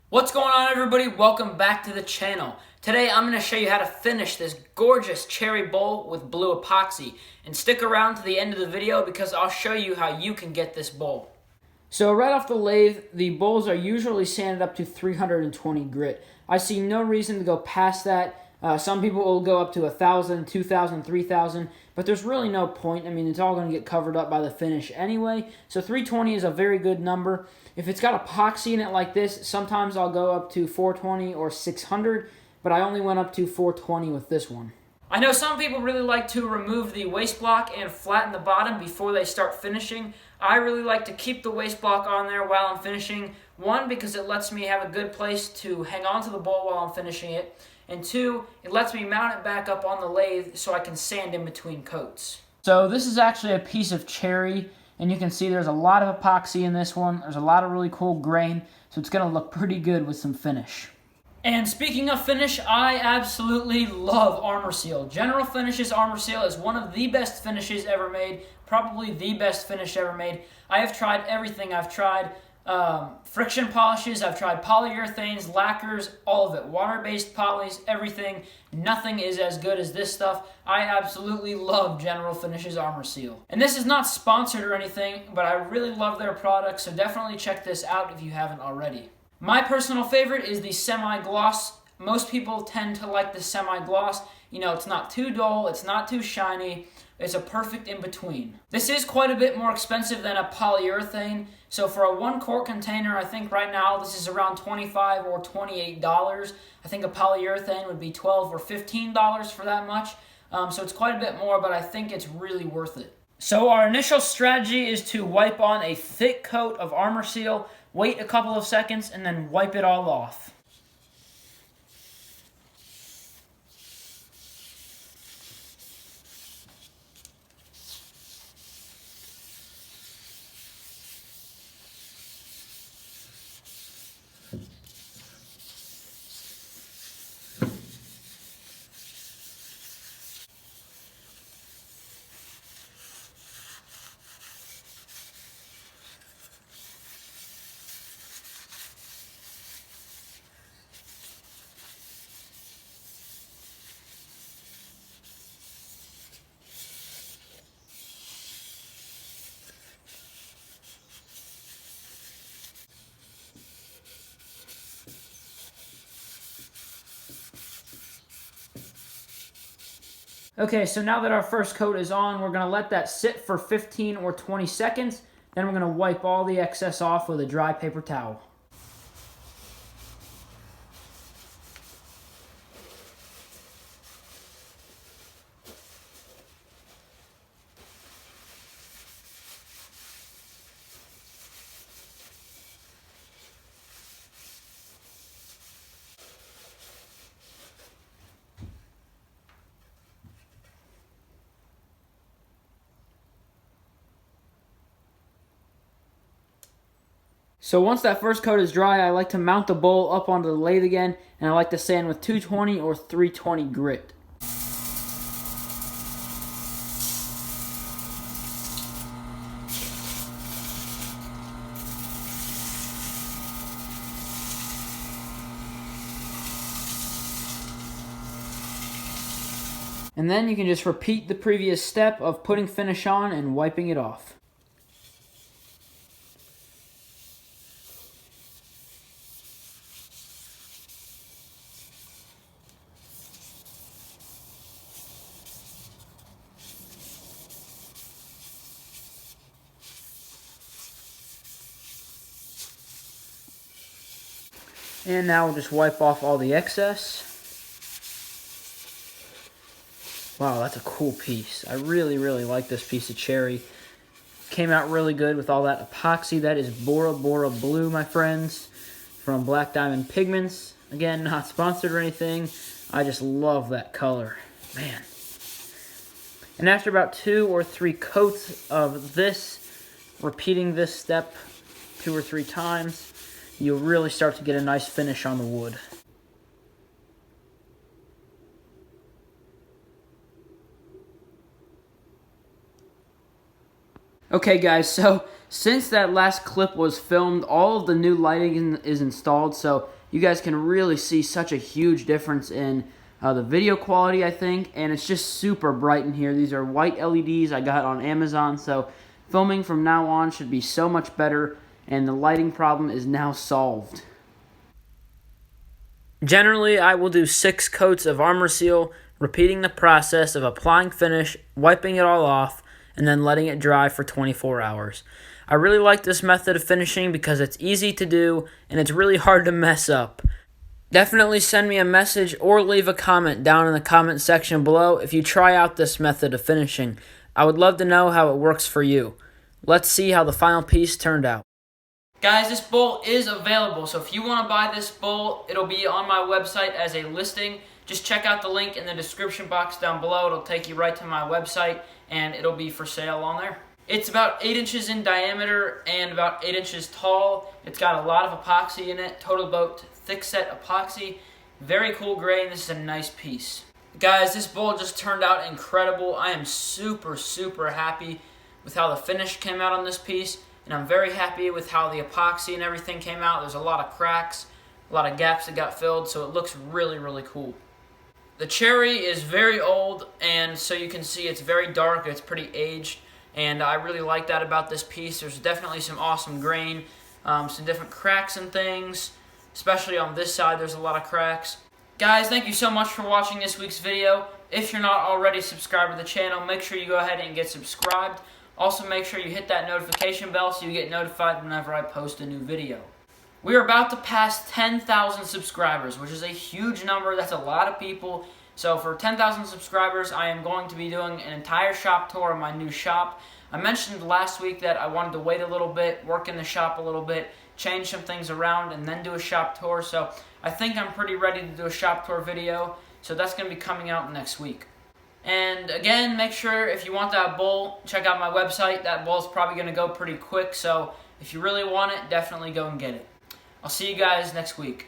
What's going on, everybody? Welcome back to the channel. Today I'm going to show you how to finish this gorgeous cherry bowl with blue epoxy. And stick around to the end of the video because I'll show you how you can get this bowl. So right off the lathe, the bowls are usually sanded up to 320 grit. I see no reason to go past that. Some people will go up to 1,000, 2,000, 3,000, but there's really no point. I mean, it's all going to get covered up by the finish anyway, so 320 is a very good number. If it's got epoxy in it like this, sometimes I'll go up to 420 or 600, but I only went up to 420 with this one. I know some people really like to remove the waste block and flatten the bottom before they start finishing. I really like to keep the waste block on there while I'm finishing. One, because it lets me have a good place to hang on to the bowl while I'm finishing it. And two, it lets me mount it back up on the lathe so I can sand in between coats. So this is actually a piece of cherry, and you can see there's a lot of epoxy in this one. There's a lot of really cool grain, so it's going to look pretty good with some finish. And speaking of finish, I absolutely love Armor Seal. General Finishes Armor Seal is one of the best finishes ever made, probably the best finish ever made. I have tried everything. I've tried friction polishes, I've tried polyurethanes, lacquers, all of it. Water-based polys, everything. Nothing is as good as this stuff. I absolutely love General Finishes Armor Seal. And this is not sponsored or anything, but I really love their products, so definitely check this out if you haven't already. My personal favorite is the semi-gloss. Most people tend to like the semi-gloss. You know, it's not too dull, it's not too shiny. It's a perfect in-between. This is quite a bit more expensive than a polyurethane. So for a 1-quart container, I think right now this is around $25 or $28. I think a polyurethane would be $12 or $15 for that much. So it's quite a bit more, but I think it's really worth it. So our initial strategy is to wipe on a thick coat of Armor Seal, wait a couple of seconds, and then wipe it all off. Okay, so now that our first coat is on, we're going to let that sit for 15 or 20 seconds. Then we're going to wipe all the excess off with a dry paper towel. So once that first coat is dry, I like to mount the bowl up onto the lathe again, and I like to sand with 220 or 320 grit. And then you can just repeat the previous step of putting finish on and wiping it off. And now we'll just wipe off all the excess. Wow, that's a cool piece. I really, really like this piece of cherry. Came out really good with all that epoxy. That is Bora Bora Blue, my friends, from Black Diamond Pigments. Again, not sponsored or anything. I just love that color. Man. And after about 2 or 3 coats of this, repeating this step 2 or 3 times, you'll really start to get a nice finish on the wood. Okay guys, so since that last clip was filmed, all of the new lighting is installed, so you guys can really see such a huge difference in the video quality, I think, and it's just super bright in here. These are white LEDs I got on Amazon, so filming from now on should be so much better, and the lighting problem is now solved. Generally, I will do 6 coats of Armor Seal, repeating the process of applying finish, wiping it all off, and then letting it dry for 24 hours. I really like this method of finishing because it's easy to do and it's really hard to mess up. Definitely send me a message or leave a comment down in the comment section below if you try out this method of finishing. I would love to know how it works for you. Let's see how the final piece turned out. Guys, this bowl is available, so if you want to buy this bowl, it'll be on my website as a listing. Just check out the link in the description box down below. It'll take you right to my website, and it'll be for sale on there. It's about 8 inches in diameter and about 8 inches tall. It's got a lot of epoxy in it, Total Boat thick set epoxy. Very cool grain. This is a nice piece. Guys, this bowl just turned out incredible. I am super, super happy with how the finish came out on this piece. And I'm very happy with how the epoxy and everything came out. There's a lot of cracks, a lot of gaps that got filled, so it looks really, really cool. The cherry is very old, and so you can see it's very dark, it's pretty aged, and I really like that about this piece. There's definitely some awesome grain, some different cracks and things, especially on this side there's a lot of cracks. Guys, thank you so much for watching this week's video. If you're not already subscribed to the channel, make sure you go ahead and get subscribed. Also, make sure you hit that notification bell so you get notified whenever I post a new video. We are about to pass 10,000 subscribers, which is a huge number. That's a lot of people. So for 10,000 subscribers, I am going to be doing an entire shop tour of my new shop. I mentioned last week that I wanted to wait a little bit, work in the shop a little bit, change some things around, and then do a shop tour. So I think I'm pretty ready to do a shop tour video. So that's going to be coming out next week. And again, make sure if you want that bowl, check out my website. That bowl is probably going to go pretty quick, so if you really want it, definitely go and get it. I'll see you guys next week.